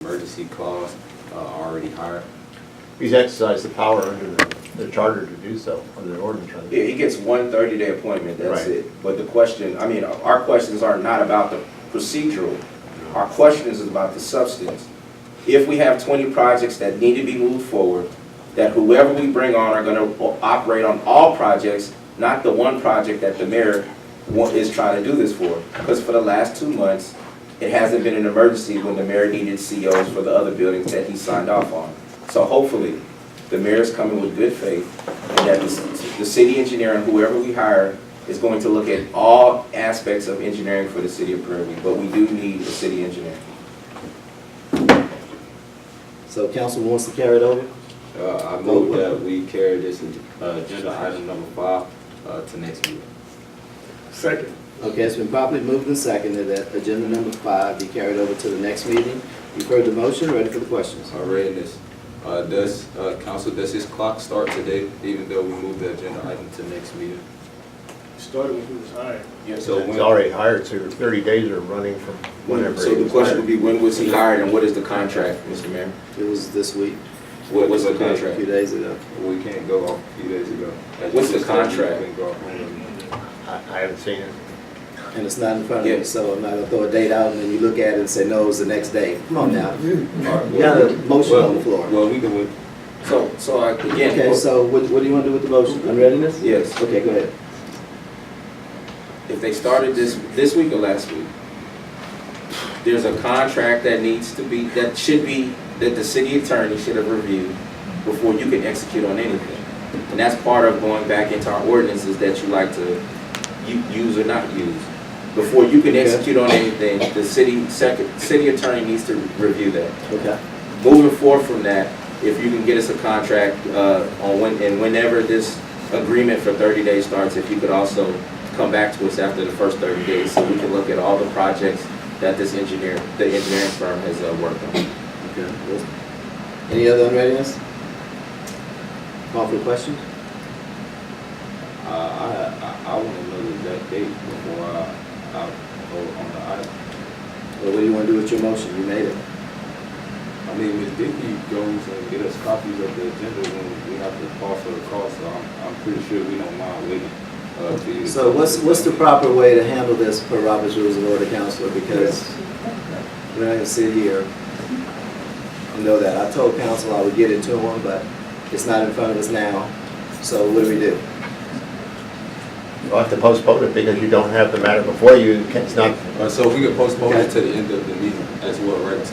emergency clause already hired. He's exercised the power under the charter to do so, under the ordinance. Right? Yeah, he gets one 30-day appointment, that's Right. it. But the question, I mean, our questions are not about the procedural. Our questions is about the substance. If we have 20 projects that need to be moved forward, that whoever we bring on are gonna operate on all projects, not the one project that the mayor is trying to do this for. Because for the last 2 months, it hasn't been an emergency when the mayor needed COs for the other buildings that he signed off on. So hopefully, the mayor's coming with good faith, and that the city engineer and whoever we hire is going to look at all aspects of engineering for the city of Prairie. But we do need a city engineer. So council wants to carry it over? I move that we carry this agenda item number 5 to next meeting. Second. Okay, it's been properly moved and seconded that agenda number 5 be carried over to the next meeting. You've heard the motion, ready for the questions? Reading this. Council, does his clock start today, even though we moved the agenda item to next meeting? Started when he was hired. Yes. So He's when, already hired, so 30 days are running from whenever. So he the was question hired. would be, when was he hired and what is the contract, Mr. Mayor? It was this week, What was the a few contract? days ago. we can't go off a few days ago. As What's you the just said, contract? we can go off on I haven't seen it. And it's not in front of Yeah. me, so I'm not gonna throw a date out and then you look at it and say, no, it's the next day. Come on now. You the- got a motion on the floor. Well, we can, So again. Okay, so what do you want to do with the motion? Unreadiness? Yes. Okay, go ahead. If they started this week or last week, there's a contract that needs to be, that the city attorney should have reviewed before you can execute on anything. And that's part of going back into our ordinances that you like to use or not use. Before you can execute on anything, the city attorney needs to review that. Okay. Moving forward from that, if you can get us a contract whenever this agreement for 30 days starts, if you could also come back to us after the first 30 days so we can look at all the projects that the engineering firm has worked on. Okay. Any other unreadiness? Call for the question? I want to know the exact date before I vote on the item. Well, what do you want to do with your motion? You made it. I mean, Ms. Dickey goes and get us copies of the agenda when we have to call for the call, so I'm pretty sure we don't mind waiting to you. So what's the proper way to handle this per Robert's Rules of Order, Counselor? Because we're not gonna sit here and know that. I told council I would get it to him, but it's not in front of us now. So what do we do? You'll have to postpone it because you don't have the matter before you. It's not. So we can postpone it to the end of the meeting as well, right?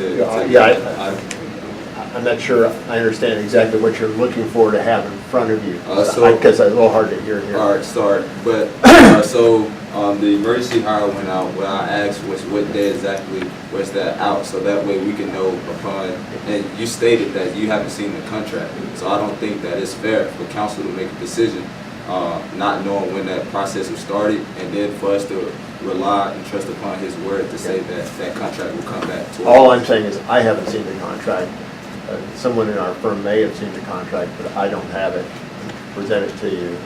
I'm not sure I understand exactly what you're looking for to have in front of you. Because it's a little hard to hear here. All right, sorry. But the emergency hire went out. What I asked was what day exactly was that out, so that way we can know upon. And you stated that you haven't seen the contract, so I don't think that it's fair for council to make a decision not knowing when that process was started, and then for us to rely and trust upon his word to say that that contract will come back to us. All I'm saying is I haven't seen the contract. Someone in our firm may have seen the contract, but I don't have it. Present it to you.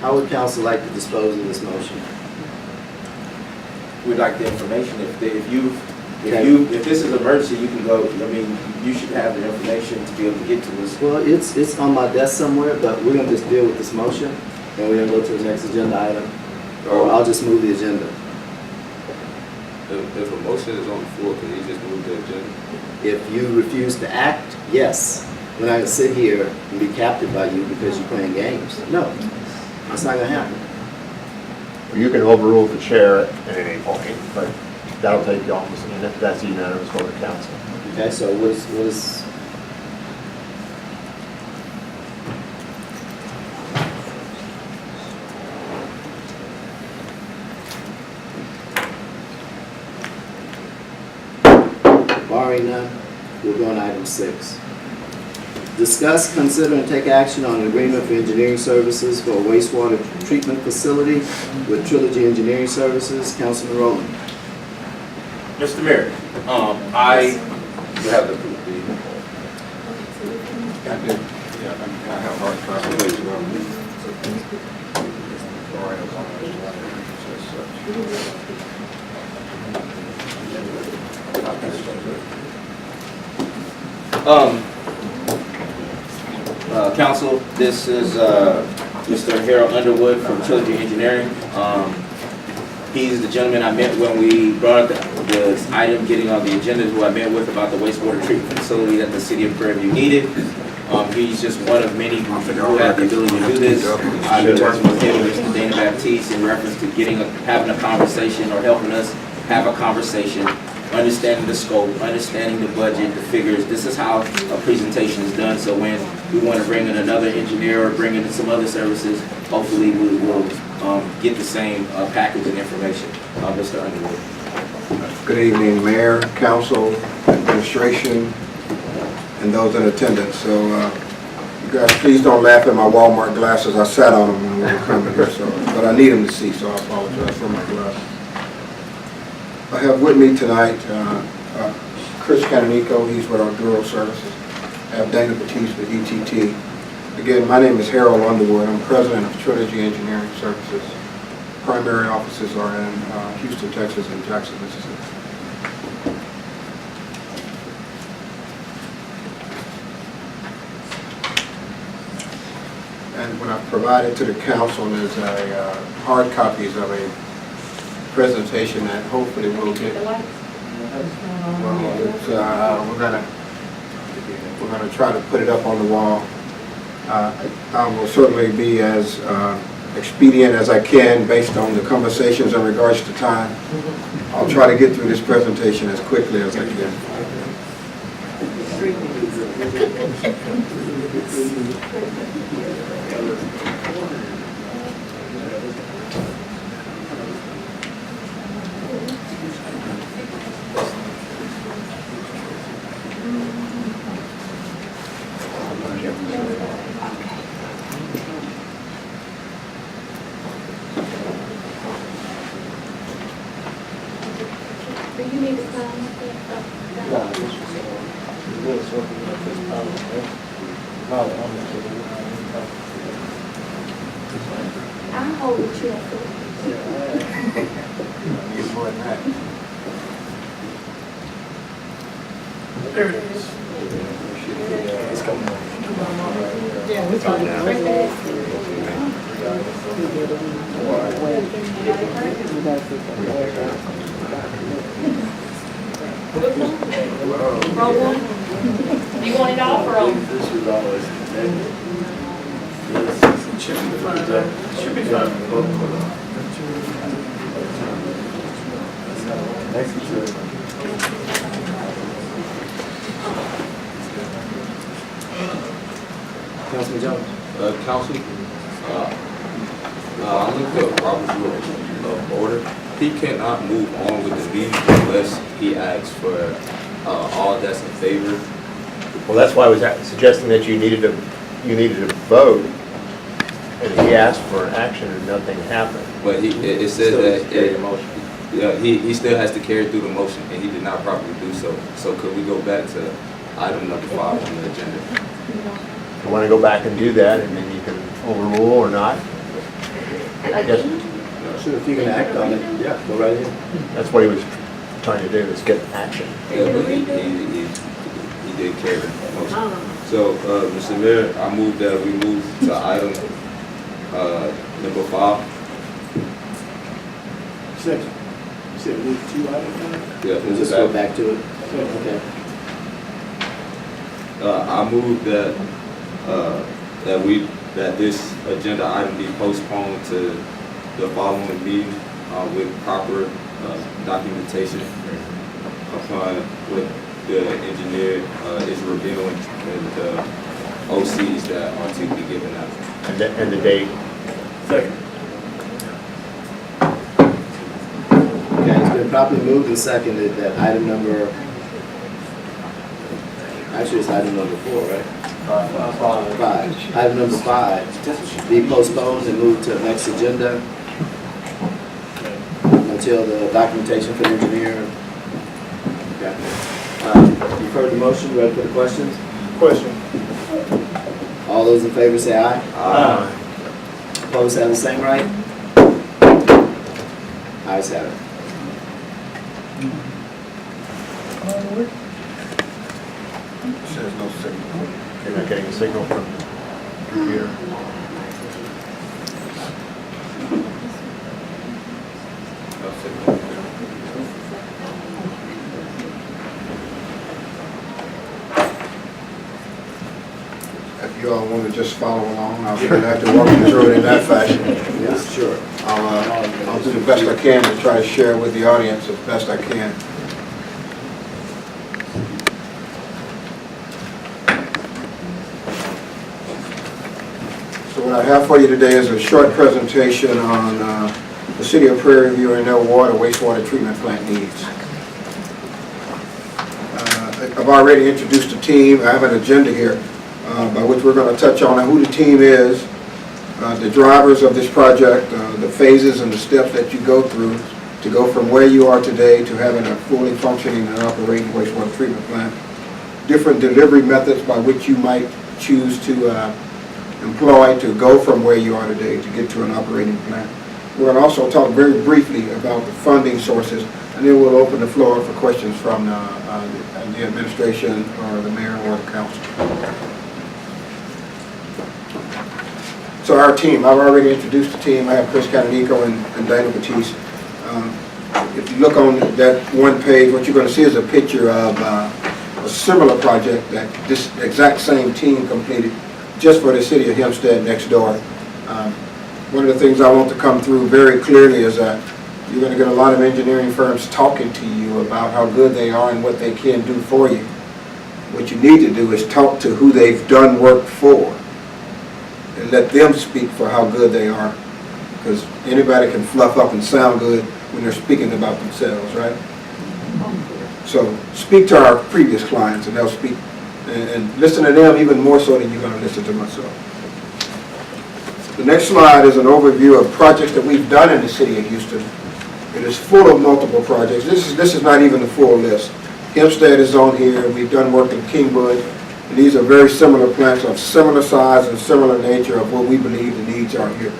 How would council like to dispose of this motion? We'd like the information. If this is emergency, you can go. I mean, you should have the information to be able to get to us. Well, it's on my desk somewhere, but we're gonna just deal with this motion, and we're gonna go to the next agenda item, or I'll just move the agenda. If a motion is on the floor, can you just move the agenda? If you refuse to act, yes. We're not gonna sit here and be captured by you because you're playing games. No, that's not gonna happen. You can overrule the chair at any point, but that'll take you almost, that's unanimous vote of council. Okay, so what is? Barring none, we'll go on item 6. Discuss, consider, and take action on an agreement for engineering services for a wastewater treatment facility with Trilogy Engineering Services. Councilman Rowland. Mr. Mayor, you have the Council, this is Mr. Harold Underwood from Trilogy Engineering. He's the gentleman I met when we brought up the item getting on the agenda, who I met with about the wastewater treatment facility that the city of Prairie needed. He's just one of many who have the ability to do this. I've been working with him and Mr. Dana Baptiste in reference to having a conversation or helping us have a conversation, understanding the scope, understanding the budget, the figures. This is how a presentation is done. So when we want to bring in another engineer or bring in some other services, hopefully we will get the same package of information. Mr. Underwood. Good evening, Mayor, Council, Administration, and those in attendance. So you guys, please don't laugh at my Walmart glasses. I sat on them when we were coming here, but I need them to see, so I apologize for my glasses. I have with me tonight Chris Canonico, he's with our Bureau of Services. I have Dana Baptiste with ETT. Again, my name is Harold Underwood. I'm president of Trilogy Engineering Services. Primary offices are in Houston, Texas, and Jackson, Mississippi. And what I've provided to the council is hard copies of a presentation that hopefully we'll get. Well, we're gonna try to put it up on the wall. I will certainly be as expedient as I can based on the conversations in regards to time. I'll try to get through this presentation as quickly as I can. Do you need to sign that? I'll hold the chair for you. Get more than that. There it is. It's coming. Yeah, we're talking about it. You want it off or on? This is always Should be fine. Councilman Jones? Council, I'm looking at Robert's rule of order. He cannot move on with the meeting unless he asks for all that's in favor. Well, that's why I was suggesting that you needed to vote, and he asked for an action and nothing happened. But it says that Carry the motion. yeah, he still has to carry through the motion, and he did not properly do so. So could we go back to item number 5 on the agenda? If you want to go back and do that, and then you can overrule or not. Yes, Sure, if you can act on it, yeah, go right ahead. that's what he was trying to do, is get action. Yeah, but he did carry the motion. So, Mr. Mayor, I move that we move to item number 5. Second. You said move 2 items? Yeah, We'll move just it go back. back to it. Okay. I move that this agenda item be postponed to the following meeting with proper documentation upon what the engineer is reviewing and the OCs that are to be given out. And the date. Second. Okay, it's been properly moved and seconded that item number, actually it's item number 4, right? 5. Item number 5 be postponed and moved to the next agenda until the documentation for the engineer. Okay. You've heard the motion, ready for the questions? Question. All those in favor say aye. Aye. Opposed have the same right? Ayes have it. Says no signal. You're not getting a signal from the computer. No signal. If you all want to just follow along, I'll have to walk you through it in that fashion. Yeah, sure. I'll do the best I can to try to share with the audience as best I can. So what I have for you today is a short presentation on the City of Prairie View and their wastewater treatment plant needs. I've already introduced the team. I have an agenda here by which we're going to touch on who the team is, the drivers of this project, the phases and the steps that you go through to go from where you are today to having a fully functioning and operating wastewater treatment plant, different delivery methods by which you might choose to employ to go from where you are today to get to an operating plant. We're going to also talk very briefly about the funding sources, and then we'll open the floor for questions from the administration or the mayor or the council. So our team, I've already introduced the team. I have Chris Canonico and Dana Batiste. If you look on that one page, what you're going to see is a picture of a similar project that this exact same team completed just for the city of Hempstead next door. One of the things I want to come through very clearly is that you're going to get a lot of engineering firms talking to you about how good they are and what they can do for you. What you need to do is talk to who they've done work for and let them speak for how good they are, because anybody can fluff up and sound good when they're speaking about themselves, right? So speak to our previous clients and they'll speak and listen to them even more so than you're going to listen to myself. The next slide is an overview of projects that we've done in the city of Houston. It is full of multiple projects. This is not even the full list. Hempstead is on here. We've done work in Kingwood. And these are very similar plants of similar size and similar nature of what we believe the needs are here.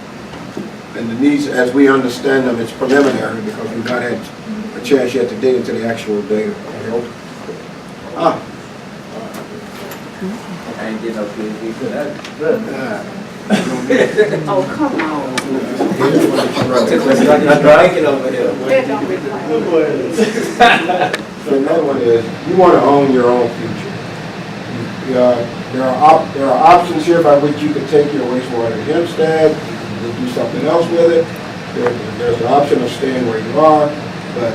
And the needs, as we understand them, it's preliminary because we've not had a chance yet to dig into the actual data. I ain't get no PhD for that. Oh, come on. I'm drinking over here. That don't reflect. So another one is, you want to own your own future. There are options here by which you can take your wastewater to Hempstead, you can do something else with it. There's an option of staying where you are, but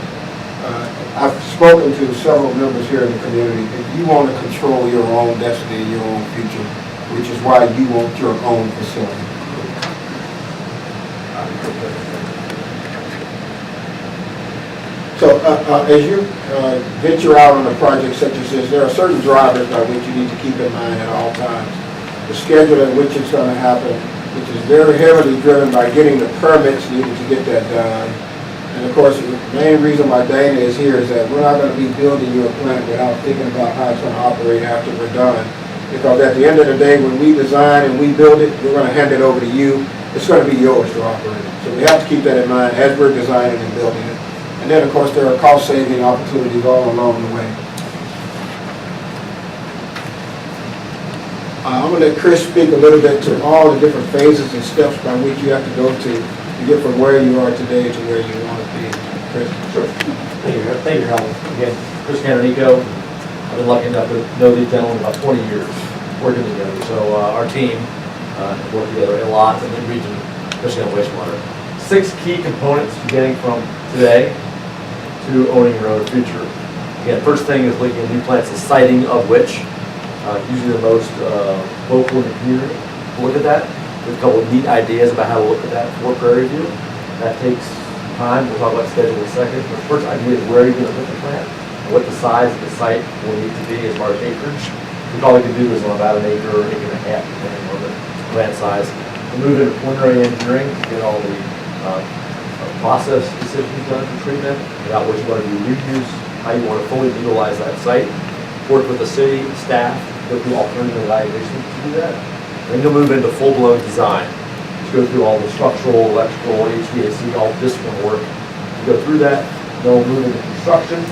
I've spoken to several members here in the community, and you want to control your own destiny and your own future, which is why you want your own facility. So as you venture out on a project such as this, there are certain drivers by which you need to keep in mind at all times. The schedule at which it's going to happen, which is very heavily driven by getting the permits needed to get that done. And of course, the main reason why Dana is here is that we're not going to be building you a plant without thinking about how it's going to operate after we're done. Because at the end of the day, when we design and we build it, we're going to hand it over to you. It's going to be yours to operate. So we have to keep that in mind as we're designing and building it. And then, of course, there are cost-saving opportunities all along the way. I'm going to let Chris speak a little bit to all the different phases and steps by which you have to go to get from where you are today to where you want to be. Chris? Sure. Thank you, Helen. Again, Chris Canonico. I've been lucky enough to know these gentlemen about 20 years working together. So our team worked together a lot in the region, especially on wastewater. 6 key components to getting from today to owning your own future. Again, first thing is looking at new plants, the siting of which, usually the most local in the community. Look at that. There's a couple of neat ideas about how to look at that for Prairie View. That takes time. We'll talk about schedule in a second. But the first idea is where are you going to put the plant and what the size of the site will need to be as far as acreage. We probably could do this on about an acre, acre and a half, depending on the plant size. We'll move into preliminary engineering to get all the process decisions done for treatment, about what you want to do reuse, how you want to fully utilize that site. Work with the city staff, go through alternative evaluations to do that. Then you'll move into full-blown design. Just go through all the structural, electrical, HVAC, all discipline work. You go through that, then we'll move into construction.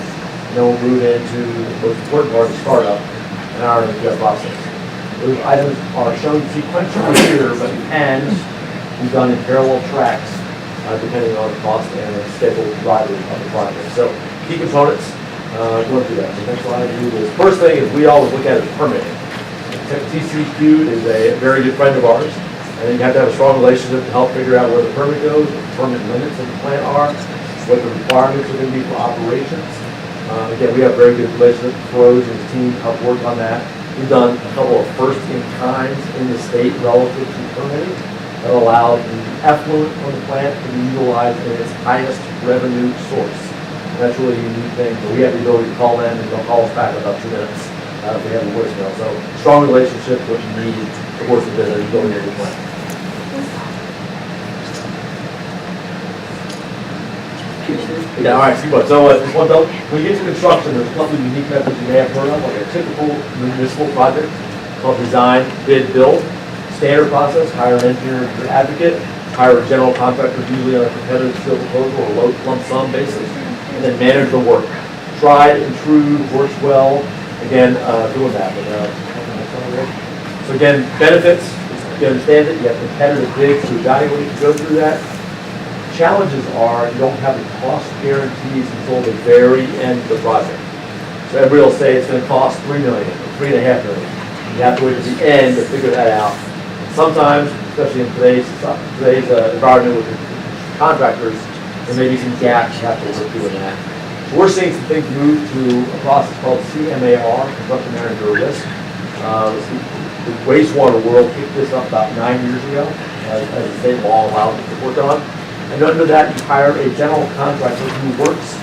and then we'll move into the most important part of the startup and our NPR process. Those items are shown sequentially here, but can be done in parallel tracks, depending on the cost and the scheduled drivers of the project. So key components, going through that. So next slide, do this. First thing is we always look at is permitting. TCQ is a very good friend of ours, and then you have to have a strong relationship to help figure out where the permit goes, what the permit limits of the plant are, what the requirements are going to be for operations. Again, we have very good relationship with Prairie and his team help work on that. We've done a couple of first-in-kinds in the state relative to permitting that allow the effluent from the plant to be utilized in its highest revenue source. And that's really a unique thing. So we have the ability to call them, and they'll call us back in about 2 minutes if we have a voicemail. So strong relationship, what you need to work with the utility of the plant. Yeah, all right, see what, so when you get to construction, there's a couple of unique methods you may have heard of, like a typical municipal project called design, bid, build. Standard process, hire an engineer or advocate, hire a general contractor usually on a competitive steel proposal or low lump sum basis, and then manage the work. Tried and true, works well, again, doing that. So again, benefits, you understand it, you have competitive bids to evaluate, to go through that. Challenges are you don't have the cost guarantees until the very end of the project. So everybody will say it's going to cost $3 million, or $3.5 million. You have to wait to the end to figure that out. And sometimes, especially in today's environment with contractors, there may be some gaps you have to work through in that. So we're seeing some things move to a process called CMAR, Construction Manager Risk. The wastewater world kicked this up about 9 years ago, as the state law allowed it to work on. And under that, you hire a general contractor who works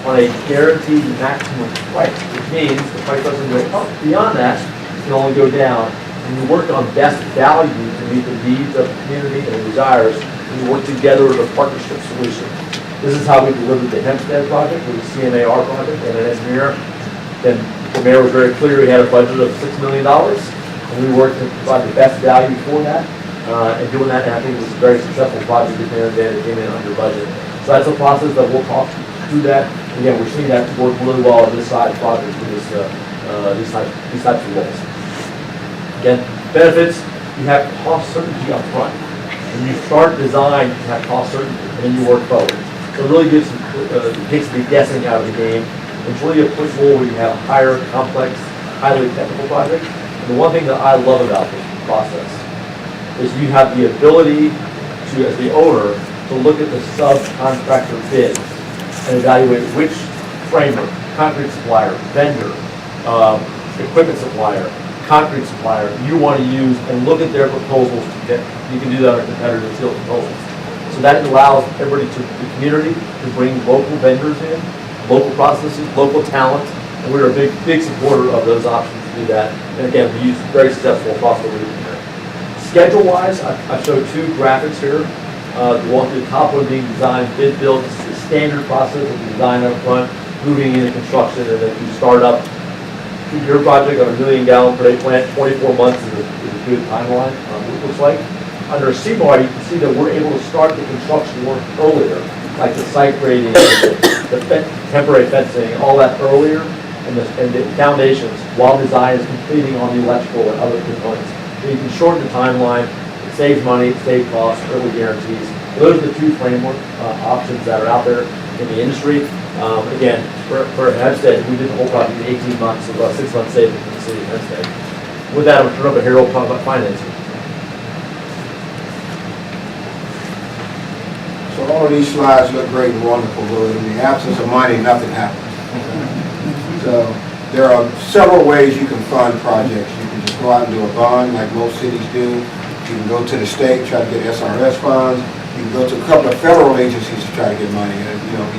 on a guaranteed maximum price, which means the price doesn't go up beyond that, it can only go down. And you work on best value to meet the needs of the community and the desires, and you work together as a partnership solution. This is how we delivered the Hempstead project, with the CMAR project, and an engineer. Then the mayor was very clear, he had a budget of $6 million, and we worked to provide the best value for that. And doing that, and I think it was a very successful project at the end of the day that came in under budget. So that's a process that we'll talk through that. Again, we're seeing that work really well on this side of the project for this, these types of roles. Again, benefits, you have cost certainty up front. When you start design, you have cost certainty, and then you work forward. So it really takes the guessing out of the game. It's really applicable when you have higher, complex, highly technical projects. And the one thing that I love about this process is you have the ability to, as the owner, to look at the subcontractor bids and evaluate which framer, concrete supplier, vendor, equipment supplier, concrete supplier you want to use, and look at their proposals to get. You can do that on competitive steel proposals. So that allows everybody to, the community, to bring local vendors in, local processes, local talent, and we're a big supporter of those options to do that. And again, we use very successful across the region. Schedule-wise, I showed 2 graphics here. The one at the top one being design, bid, build. It's the standard process of design up front, moving into construction, and then you start up your project on a 1 million gallon per day plant. 24 months is a good timeline, it looks like. Under CMAR, you can see that we're able to start the construction work earlier, like the site grading, the temporary fencing, all that earlier, and the foundations, while design is completing on the electrical and other components. So you can shorten the timeline, it saves money, it saves costs, early guarantees. Those are the 2 framework options that are out there in the industry. Again, for Hempstead, we did the whole project in 18 months, so about 6 months savings in the city of Hempstead. With that, I'm going to turn over to Harold to talk about financing. So all of these slides look great and wonderful, but in the absence of money, nothing happens. So there are several ways you can fund projects. You can just go out and do a bond like most cities do. You can go to the state, try to get SRS funds. You can go to a couple of federal agencies to try to get money,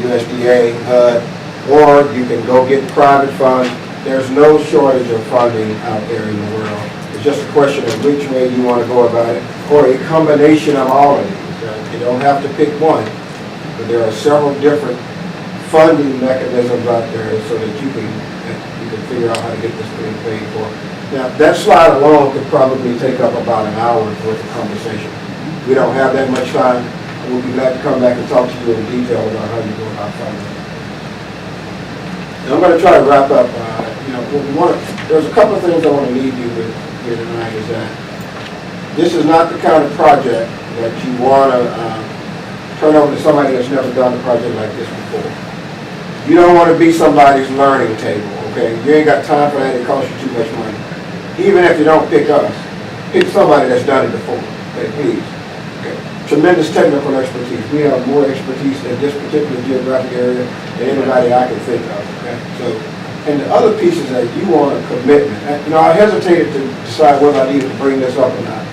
USDA, HUD, or you can go get private funds. There's no shortage of funding out there in the world. It's just a question of which way you want to go about it, or a combination of all of these. You don't have to pick one, but there are several different funding mechanisms out there so that you can figure out how to get this thing paid for. Now, that slide alone could probably take up about an hour's worth of conversation. We don't have that much time. We'll be glad to come back and talk to you in detail about how you go about funding. And I'm gonna try to wrap up, there's a couple of things I want to leave you with here tonight is that this is not the kind of project that you want to turn over to somebody that's never done a project like this before. You don't want to be somebody's learning table, okay? You ain't got time for that, it costs you too much money. Even if you don't pick us, pick somebody that's done it before, okay, please. Okay. Tremendous technical expertise. We have more expertise in this particular geographic area than anybody I can think of, okay? So, and the other pieces that you want a commitment. And, I hesitated to decide whether I needed to bring this up or not.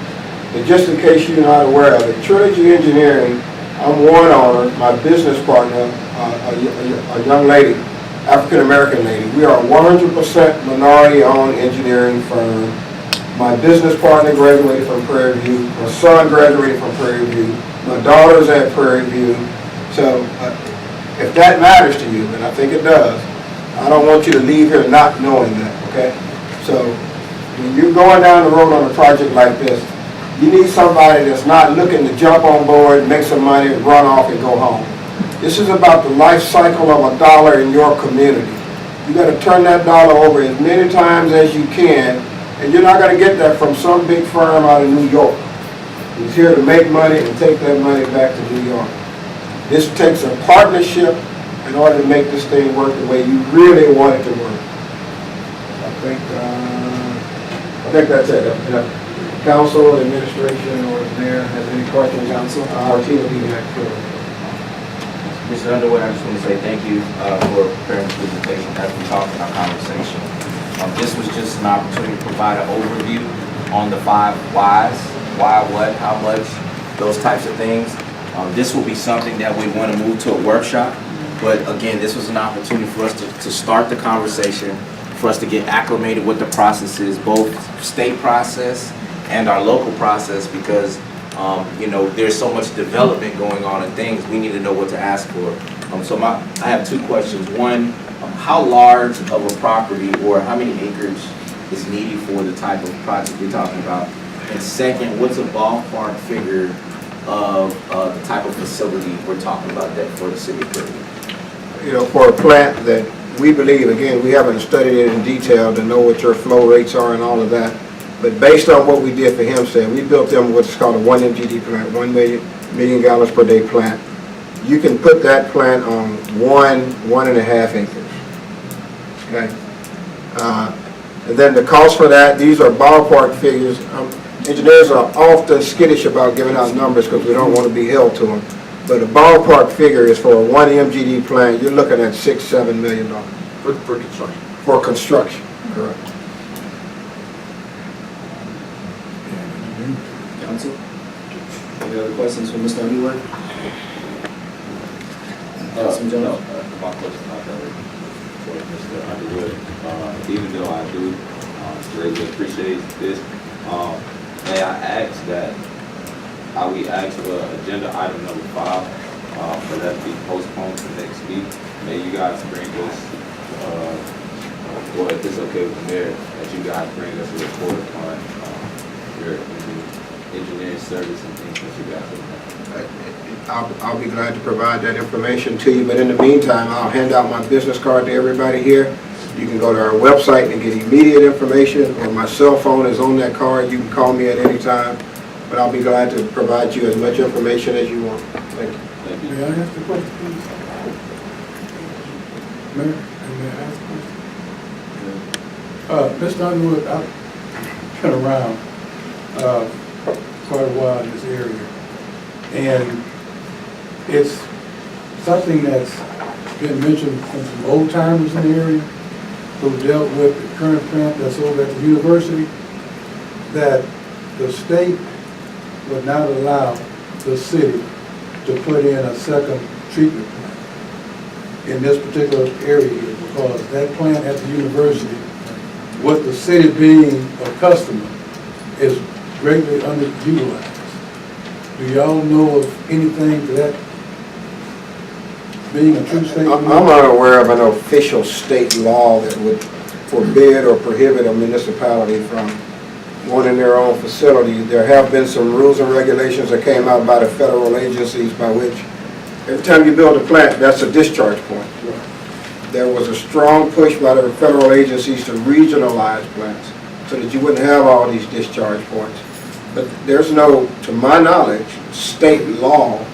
But just in case you're not aware of it, Trilogy Engineering, I'm one owner, my business partner, a young lady, African-American lady. We are a 100% minority-owned engineering firm. My business partner graduated from Prairie View. My son graduated from Prairie View. My daughter's at Prairie View. So if that matters to you, and I think it does, I don't want you to leave here not knowing that, okay? So when you're going down the road on a project like this, you need somebody that's not looking to jump on board, make some money, run off and go home. This is about the life cycle of a dollar in your community. You got to turn that dollar over as many times as you can, and you're not going to get that from some big firm out of New York who's here to make money and take that money back to New York. This takes a partnership in order to make this thing work the way you really want it to work. I think that's it. Council, administration, or the mayor has any questions? Council, our team will be next. Mr. Underwood, I just want to say thank you for preparing the presentation as we talked in our conversation. This was just an opportunity to provide an overview on the 5 whys, why, what, how much, those types of things. This will be something that we want to move to a workshop, but again, this was an opportunity for us to start the conversation, for us to get acclimated with the processes, both state process and our local process, because there's so much development going on and things, we need to know what to ask for. I have 2 questions. One, how large of a property or how many acres is needed for the type of project we're talking about? And second, what's a ballpark figure of the type of facility we're talking about that for the city of Prairie? For a plant that we believe, again, we haven't studied it in detail to know what your flow rates are and all of that. But based on what we did for Hempstead, we built them what's called a 1 MGD plant, 1 million gallons per day plant. You can put that plant on 1.5 acres. Okay. And then the cost for that, these are ballpark figures. Engineers are often skittish about giving out numbers because we don't want to be held to them. But a ballpark figure is for a 1 MGD plant, you're looking at $6-7 million. For construction. For construction, correct. Council? Any other questions for Mr. Underwood? Councilman Jones? No, my question not that for Mr. Underwood. Even though I do greatly appreciate this, may I ask that we ask for agenda item number 5 for that to be postponed to next week? May you guys bring us, or if it's okay with the mayor, that you guys bring us a report on your engineering service and things that you guys have done. I'll be glad to provide that information to you, but in the meantime, I'll hand out my business card to everybody here. You can go to our website and get immediate information, or my cell phone is on that card. You can call me at any time, but I'll be glad to provide you as much information as you want. Thank you. Thank you. May I ask a question, please? Mayor, may I ask a question? Mr. Underwood, I've been around quite a while in this area, and it's something that's been mentioned from some old timers in the area who dealt with the current plant that's over at the university, that the state would not allow the city to put in a second treatment plant in this particular area here, because that plant at the university, with the city being a customer, is greatly underutilized. Do y'all know of anything to that being a true state law? I'm unaware of an official state law that would forbid or prohibit a municipality from wanting their own facility. There have been some rules and regulations that came out by the federal agencies by which every time you build a plant, that's a discharge point. there was a strong push by the federal agencies to regionalize plants so that you wouldn't have all these discharge points. But there's no, to my knowledge, state law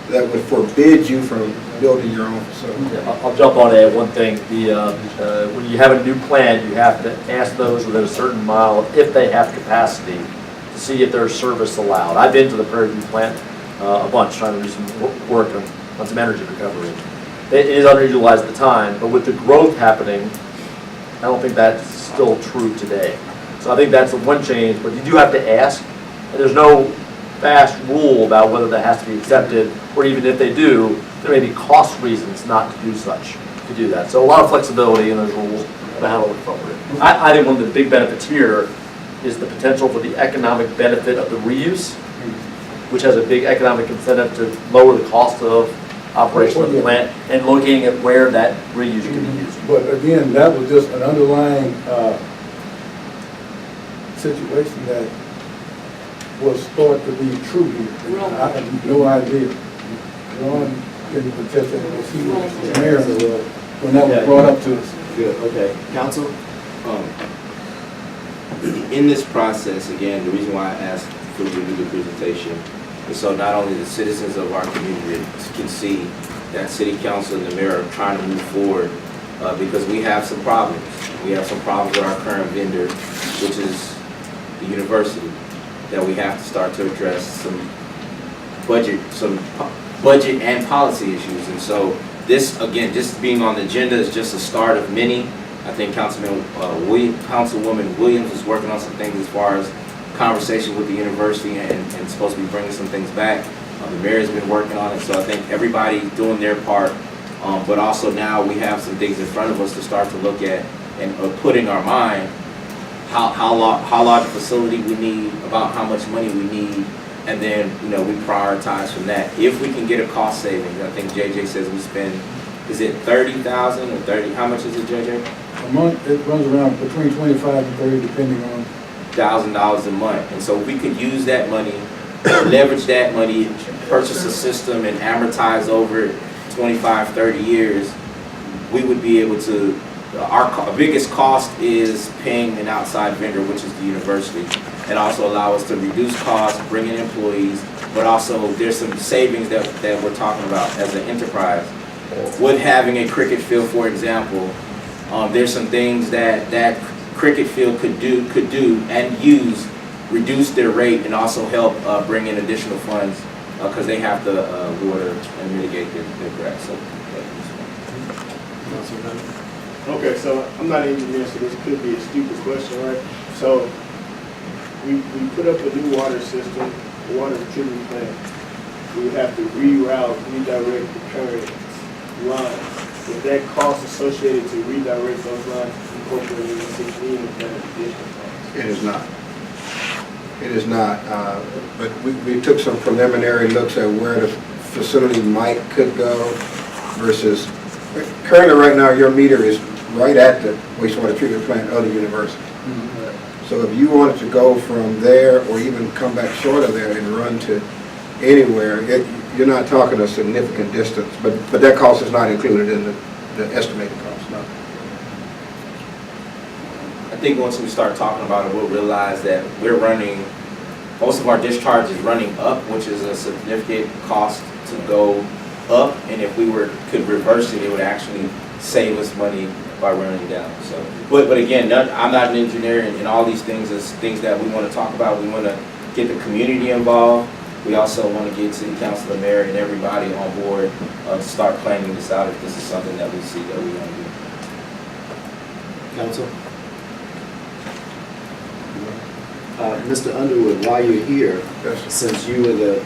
that would forbid you from building your own facility. Yeah, I'll jump on that one thing. When you have a new plant, you have to ask those within a certain mile if they have capacity to see if there's service allowed. I've been to the Prairie plant a bunch, trying to do some work on some energy recovery. It is underutilized at the time, but with the growth happening, I don't think that's still true today. So I think that's the one change, but you do have to ask, and there's no fast rule about whether that has to be accepted, or even if they do, there may be cost reasons not to do that. So a lot of flexibility in those rules about how to look forward. I think one of the big benefits here is the potential for the economic benefit of the reuse, which has a big economic incentive to lower the cost of operation of the plant and looking at where that reuse can be used. But again, that was just an underlying situation that was thought to be true here. I had no idea. Ron didn't contest it, because he was the mayor when that was brought up to us. Good, okay. Council? In this process, again, the reason why I asked for you to do the presentation is so not only the citizens of our community can see that city council and the mayor are trying to move forward, because we have some problems. We have some problems with our current vendor, which is the university, that we have to start to address some budget and policy issues. And so this, again, just being on the agenda is just a start of many. I think Councilwoman Williams is working on some things as far as conversation with the university and supposed to be bringing some things back. The mayor's been working on it, so I think everybody's doing their part. But also now we have some things in front of us to start to look at and put in our mind how large a facility we need, about how much money we need, and then we prioritize from that. If we can get a cost savings, I think JJ says we spend, is it 30,000 or 30? How much is it, JJ? A month, it runs around between 25 and 30, depending on. $1,000 a month, and so we could use that money, leverage that money, purchase a system, and amortize over 25, 30 years. We would be able to. Our biggest cost is paying an outside vendor, which is the university, and also allow us to reduce costs, bring in employees, but also there's some savings that we're talking about as an enterprise. With having a cricket field, for example, there's some things that cricket field could do and use, reduce their rate, and also help bring in additional funds because they have to water and mitigate their grass. So, okay, so I'm not an engineer, so this could be a stupid question, right? So we put up a new water system, water treatment plant. We would have to redirect the current lines. Is that cost associated to redirect those lines incorporated in the 16 of that additional cost? It is not. It is not. But we took some preliminary looks at where the facility could go versus, currently right now your meter is right at the wastewater treatment plant of the university. So if you wanted to go from there or even come back short of there and run to anywhere, you're not talking a significant distance, but that cost is not included in the estimated cost, no. I think once we start talking about it, we'll realize that we're running, most of our discharge is running up, which is a significant cost to go up, and if we could reverse it, it would actually save us money by running down. So, but again, I'm not an engineer, and all these things is things that we want to talk about. We want to get the community involved. We also want to get city council, the mayor, and everybody on board to start planning this out if this is something that we see that we want to do. Council? Mr. Underwood, while you're here, Yes. since you were the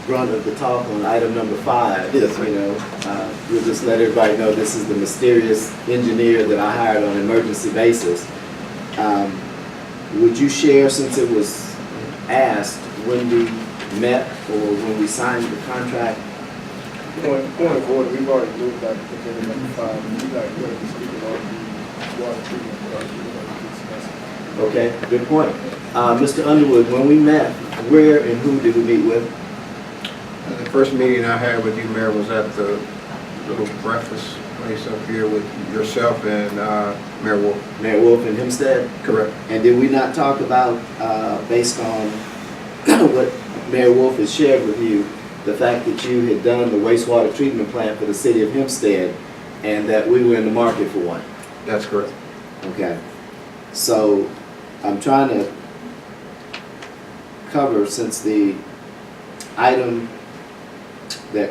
brunt of the talk on item number 5, Yes, we'll just let everybody know this is the mysterious engineer that I hired on an emergency basis. Would you share, since it was asked, when we met or when we signed the contract? Going forward, we've already moved back to agenda number 5. You're going to be speaking on the water treatment project. Okay, good point. Mr. Underwood, when we met, where and who did we meet with? The first meeting I had with you, Mayor, was at the little breakfast place up here with yourself and Mayor Wolf. Mayor Wolf in Hempstead? Correct. And did we not talk about, based on what Mayor Wolf has shared with you, the fact that you had done the wastewater treatment plant for the city of Hempstead and that we were in the market for one? That's correct. Okay. So I'm trying to cover, since the item that,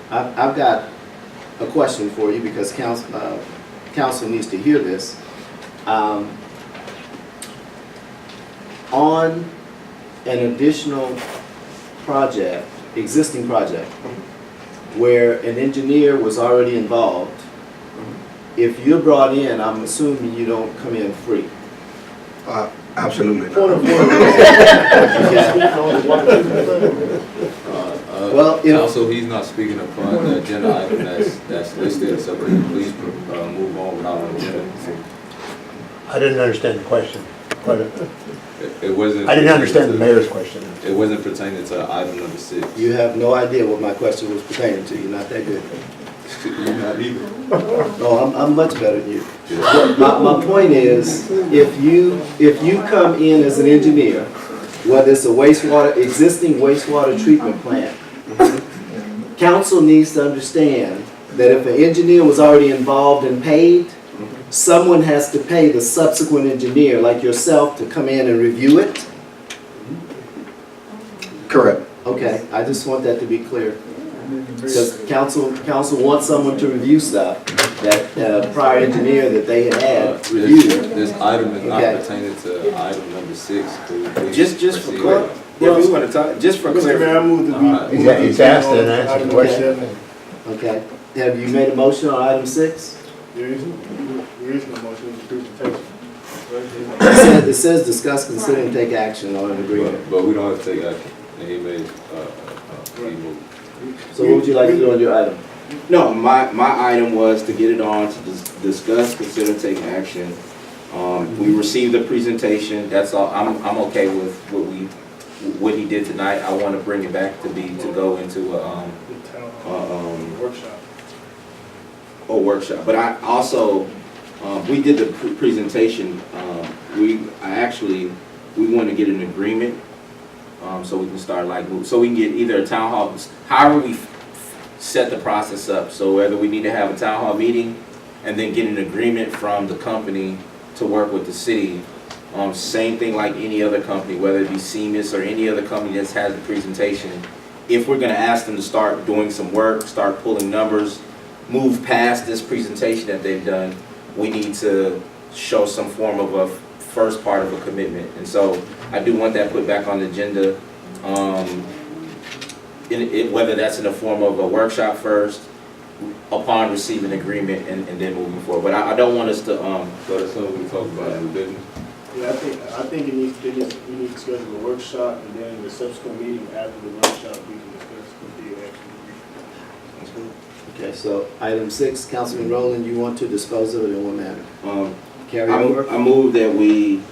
I've got a question for you because council needs to hear this. On an additional project, existing project, where an engineer was already involved, if you're brought in, I'm assuming you don't come in free. Absolutely Point not. of order. Well, if- Council, he's not speaking upon the agenda item that's listed, so can you please move on without an agenda? I didn't understand the question. It wasn't. I didn't understand the mayor's question. It wasn't pertaining to item number 6. You have no idea what my question was pertaining to. You're not that good. You're not either. No, I'm much better than you. My point is, if you come in as an engineer, whether it's a existing wastewater treatment plant, council needs to understand that if an engineer was already involved and paid, someone has to pay the subsequent engineer, like yourself, to come in and review it. Correct. Okay, I just want that to be clear. Because council wants someone to review stuff that prior engineer that they had reviewed. This item is not Okay. pertaining to item number 6. Could we please Just for proceed? clarity, if we want to talk, just for Mr. Mayor, clarity. I move that we. He's asked and answered the question. Okay, have you made a motion on item 6? There is no motion, it's presentation. It says discuss, consider, and take action on an agreement. But we don't have to take action. And he made, he moved. So what would you like to do on your item? No, my item was to get it on to discuss, consider, take action. We received the presentation, that's all, I'm okay with what he did tonight. I want to bring it back to go into Workshop. a workshop. But I also, we did the presentation, we want to get an agreement, so we can start so we can get either a town hall, however we set the process up. So whether we need to have a town hall meeting and then get an agreement from the company to work with the city. Same thing like any other company, whether it be CMIS or any other company that's had the presentation. If we're gonna ask them to start doing some work, start pulling numbers, move past this presentation that they've done, we need to show some form of a first part of a commitment. And so I do want that put back on the agenda. Whether that's in the form of a workshop first, upon receiving agreement and then moving forward. But I don't want us to, So that's something we talked about in the business. Yeah, I think we need to schedule a workshop, and then the subsequent meeting after the workshop, we can discuss the action. Okay, so item 6, Councilman Rowland, you want to dispose of it in what manner? Carry I over? move that we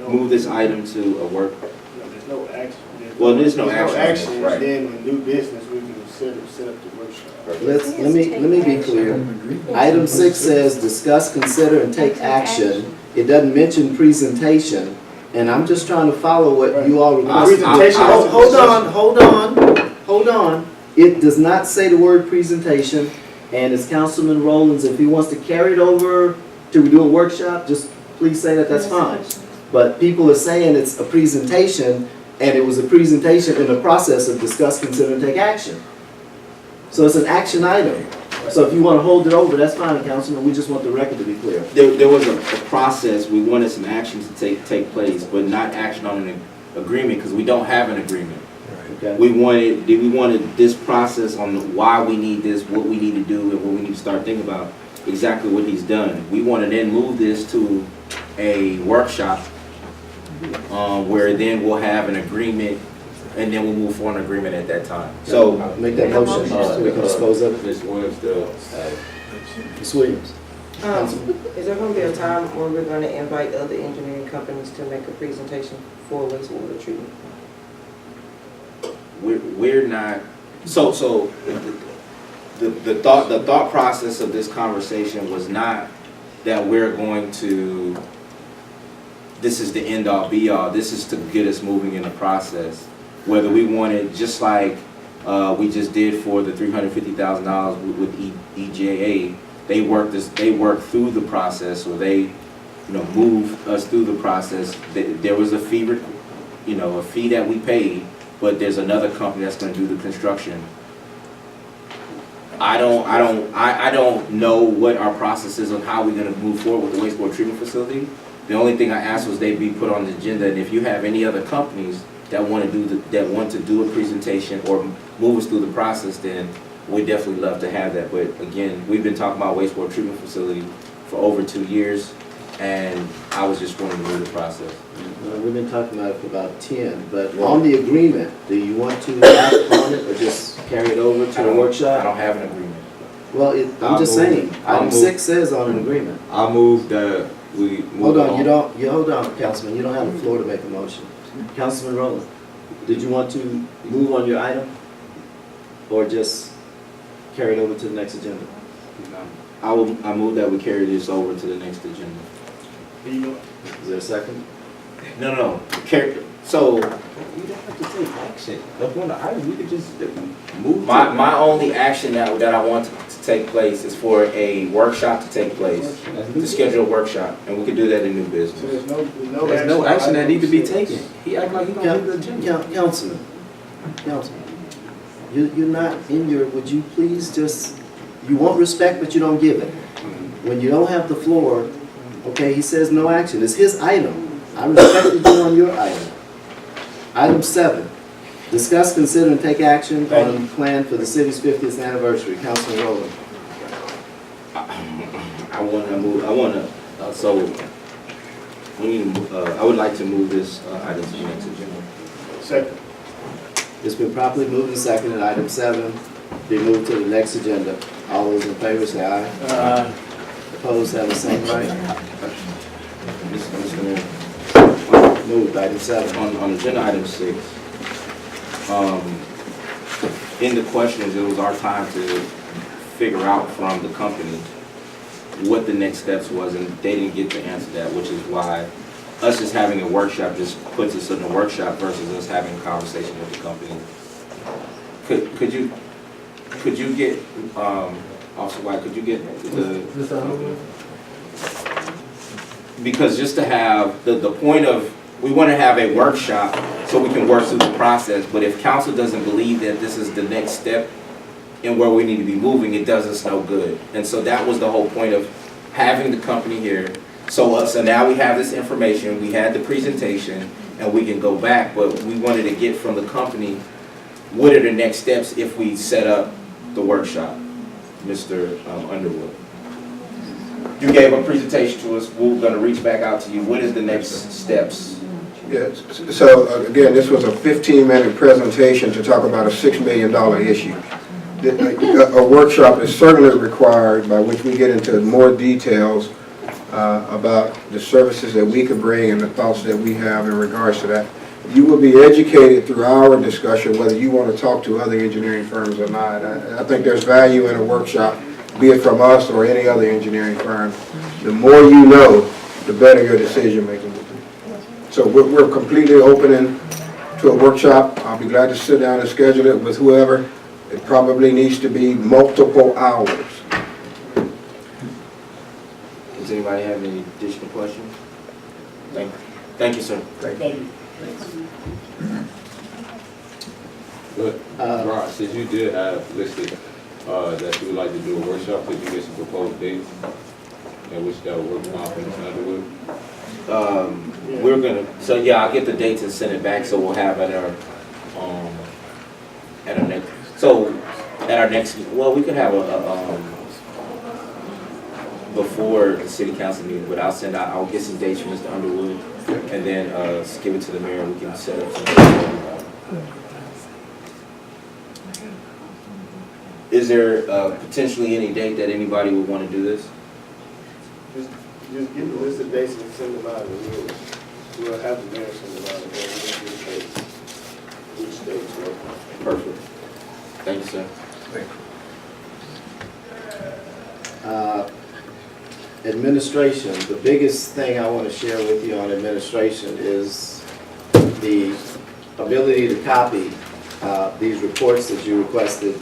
move this item to a work. No, there's no action. Well, there's no action on this, action, right. then in new business, we can set up the workshop. Let me be clear. Item 6 says discuss, consider, and take action. It doesn't mention presentation, and I'm just trying to follow what you all requested. Presentation. Hold on. It does not say the word presentation, and it's Councilman Rowland's. If he wants to carry it over to do a workshop, just please say that, that's fine. But people are saying it's a presentation, and it was a presentation in the process of discuss, consider, and take action. So it's an action item. So if you want to hold it over, that's fine, Councilman. We just want the record to be clear. There was a process, we wanted some actions to take place, but not action on an agreement, because we don't have an agreement. Okay? We wanted this process on why we need this, what we need to do, and what we need to start thinking about, exactly what he's done. We want to then move this to a workshop, where then we'll have an agreement, and then we'll move for an agreement at that time. So, Make that motion so we can dispose of it. Ms. Williams still, Ms. Williams. Is there gonna be a time where we're gonna invite other engineering companies to make a presentation for wastewater treatment? we're not, so the thought process of this conversation was not that we're going to, this is the end all be all, this is to get us moving in the process. Whether we want it, just like we just did for the $350,000 with EJA, they worked through the process, or they, moved us through the process. There was a fee, a fee that we paid, but there's another company that's going to do the construction. I don't know what our process is on how we're going to move forward with the wastewater treatment facility. The only thing I asked was they be put on the agenda, and if you have any other companies that want to do a presentation or move us through the process, then we'd definitely love to have that. But again, we've been talking about wastewater treatment facility for over 2 years, and I was just wanting to move the process. We've been talking about it for about 10, but on the agreement, do you want to act on it or just carry it over to the I workshop? don't have an agreement. Well, I'm just saying, I'll item move. 6 says on an agreement. I move that we move Hold on, hold on, Councilman, you don't have the floor to make a motion. Councilman Rowland, did you want to move on your item? Or just carry it over to the next agenda? I move that we carry this over to the next agenda. Is there a second? No. So We don't have to take action. Up on the item, we could just move. my only action that I want to take place is for a workshop to take place, to schedule a workshop, and we could do that in new So business. There's no action that need to be taken. He act like he don't have the agenda. Councilman, you're not in your, would you please just, you want respect, but you don't give it. When you don't have the floor, okay, he says no action, it's his item. I respected you on your item. Item 7, discuss, consider, and take action on plan for the city's 50th anniversary. Councilman Rowland. I would like to move this item to the next agenda. Second. It's been properly moved and seconded, item 7, be moved to the next agenda. All those in favor say aye. Opposed, have the same right. Mr. Mayor. Moved, item 7. On agenda item 6, in the questions, it was our time to figure out from the company what the next steps was, and they didn't get to answer that, which is why us just having a workshop just puts us in a workshop versus us having a conversation with the company. Could you get, Officer White, could you get the, because just to have, the point of, we want to have a workshop so we can work through the process, but if council doesn't believe that this is the next step in where we need to be moving, it does us no good. And so that was the whole point of having the company here. So now we have this information, we had the presentation, and we can go back, but we wanted to get from the company, what are the next steps if we set up the workshop, Mr. Underwood? You gave a presentation to us, we're going to reach back out to you. What is the next steps? Yes, so again, this was a 15-minute presentation to talk about a $6 million issue. A workshop is certainly required by which we get into more details about the services that we could bring and the thoughts that we have in regards to that. You will be educated through our discussion whether you want to talk to other engineering firms or not. I think there's value in a workshop, be it from us or any other engineering firm. The more you know, the better your decision making will be. So we're completely open to a workshop. I'll be glad to sit down and schedule it with whoever. It probably needs to be multiple hours. Does anybody have any additional questions? Thank you, sir. Thank you. But, Rod, since you did have listed that you would like to do a workshop, could you get some proposed dates at which that would work out for Mr. Underwood? We're gonna, so yeah, I'll get the dates and send it back, so we'll have at our next, so at our next, well, we could have before the city council meeting, but I'll get some dates from Mr. Underwood, and then give it to the mayor, and we can set up something. Is there potentially any date that anybody would want to do this? Just get the list of dates and send them out, and we'll have the mayor send them out, and then we'll get the dates. stage, so, perfect. Thank you, sir. Administration, the biggest thing I want to share with you on administration is the ability to copy these reports that you requested,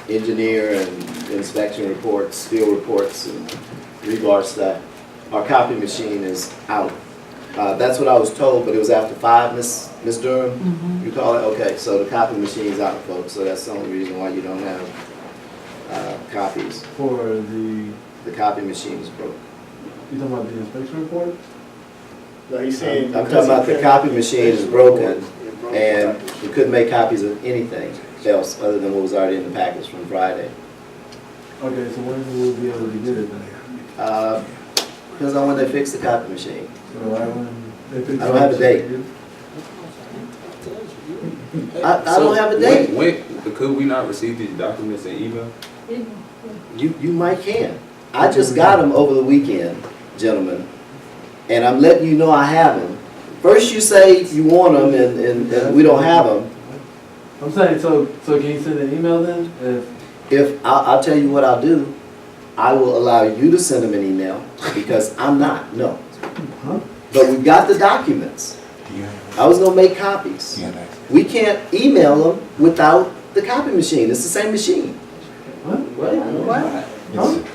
engineer and inspection reports, field reports, and rebar stuff. Our copy machine is out. That's what I was told, but it was after 5, Miss Durham? You call it? Okay, so the copy machine's out, folks, so that's the only reason why you don't have copies. For the, The copy machine is broke. you talking about the inspection report? No, he's saying. I'm talking about the copy machine is broken, and we couldn't make copies of anything else other than what was already in the package from Friday. Okay, so when will we be able to get it then? Depends on when they fix the copy machine. So right when they fix I don't have a date. I don't have a date. When, could we not receive these documents in email? You might can. I just got them over the weekend, gentlemen, and I'm letting you know I have them. First you say you want them and we don't have them. I'm saying, so can you send an email then? If, I'll tell you what I'll do. I will allow you to send them an email because I'm not, no. Huh? But we've got the documents. I was gonna make copies. We can't email them without the copy machine. It's the same machine. What? Huh?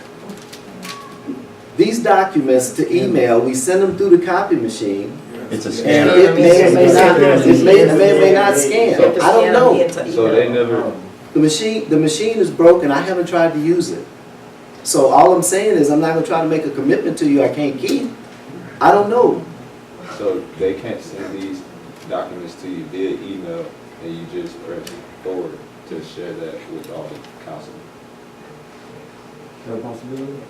These documents to email, we send them through the copy machine. It's a And scanner. it may or may not scan. I don't know. So they never, The machine is broken. I haven't tried to use it. So all I'm saying is I'm not gonna try to make a commitment to you I can't keep. I don't know. so they can't send these documents to you via email and you just press forward to share that with all the council? Is that a possibility?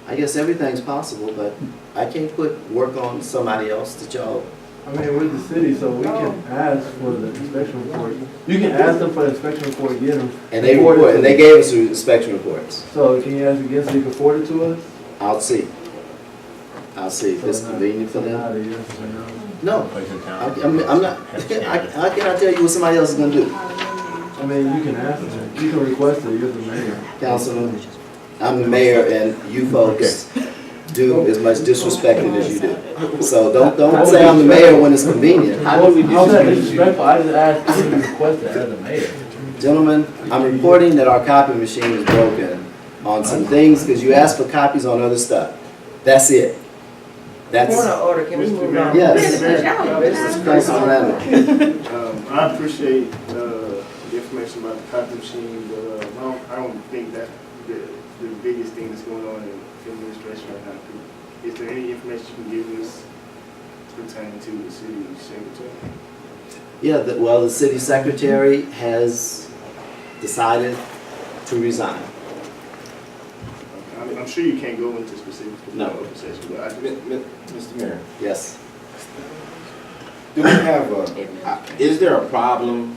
I guess everything's possible, but I can't put work on somebody else that y'all. I mean, we're the city, so we can ask for the inspection report. You can ask them for the inspection report, get them. And they forward it report, to and they us. gave us the inspection reports. So can you ask again so you can forward it to us? I'll see. I'll see if it's convenient for them. Out of yes or no? No, I'm not, how can I tell you what somebody else is gonna do? I mean, you can ask them. You can request it. You're the mayor. Councilman, I'm the mayor and you folks do as much disrespecting as you do. So don't say I'm the mayor when it's convenient. How's that disrespectful? I just asked you to request it as a mayor. Gentlemen, I'm reporting that our copy machine is broken on some things because you asked for copies on other stuff. That's it. Point That's, of order, can we move on? Yes. Yes. Councilman Randall. I appreciate the information about the copy machine, but I don't think that's the biggest thing that's going on in administration right now. Is there any information you can give us pertaining to the city secretary? Yeah, well, the city secretary has decided to resign. I mean, I'm sure you can't go into specifics. No. Open session, but I just, Mr. Mayor, Yes. do we have is there a problem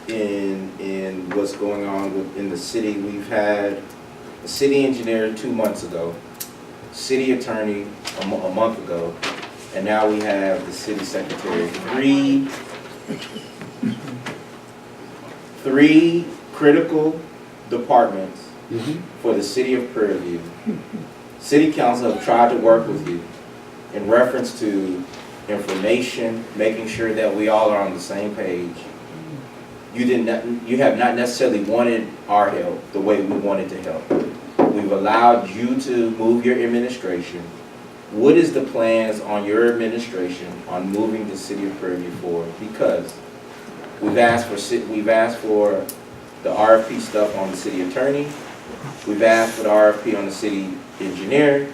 in what's going on in the city? We've had a city engineer 2 months ago, city attorney a month ago, and now we have the city secretary. Three critical departments for the city of Prairie View. City council have tried to work with you in reference to information, making sure that we all are on the same page. You have not necessarily wanted our help the way we wanted to help. We've allowed you to move your administration. What is the plans on your administration on moving the city of Prairie View forward? Because we've asked for the RFP stuff on the city attorney. We've asked for the RFP on the city engineer.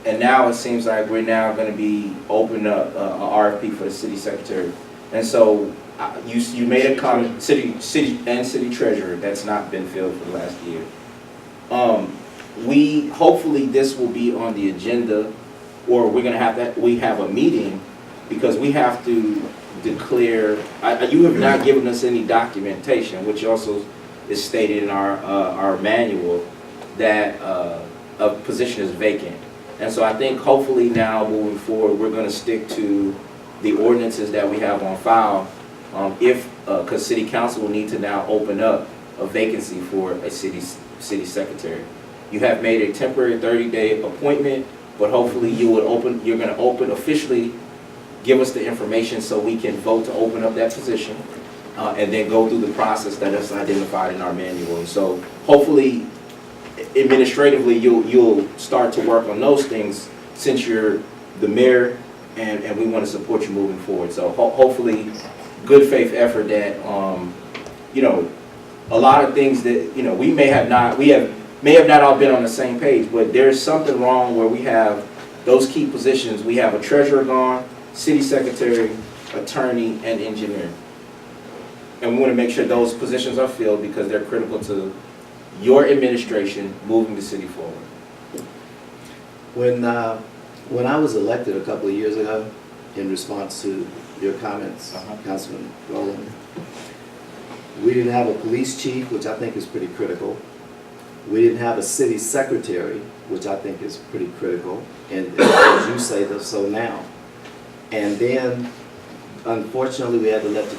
And now it seems like we're now going to be opening up a RFP for the city secretary. And so you made a comment, city treasurer, that's not been filled for the last year. Hopefully this will be on the agenda, or we're going to we have a meeting, because we have to declare, you have not given us any documentation, which also is stated in our manual, that a position is vacant. And so I think hopefully now moving forward, we're going to stick to the ordinances that we have on file because city council will need to now open up a vacancy for a city secretary. You have made a temporary 30-day appointment, but hopefully you're going to open officially, give us the information so we can vote to open up that position, and then go through the process that is identified in our manual. And so hopefully, administratively, you'll start to work on those things since you're the mayor, and we want to support you moving forward. So hopefully, good faith effort that, you know, a lot of things that, you know, we may have not all been on the same page, but there's something wrong where we have those key positions. We have a treasurer gone, city secretary, attorney, and engineer. And we want to make sure those positions are filled because they're critical to your administration moving the city forward. When I was elected a couple of years ago, in response to your comments, Councilman Rowland, we didn't have a police chief, which I think is pretty critical. We didn't have a city secretary, which I think is pretty critical, and as you say, so now. And then, unfortunately, we had to let the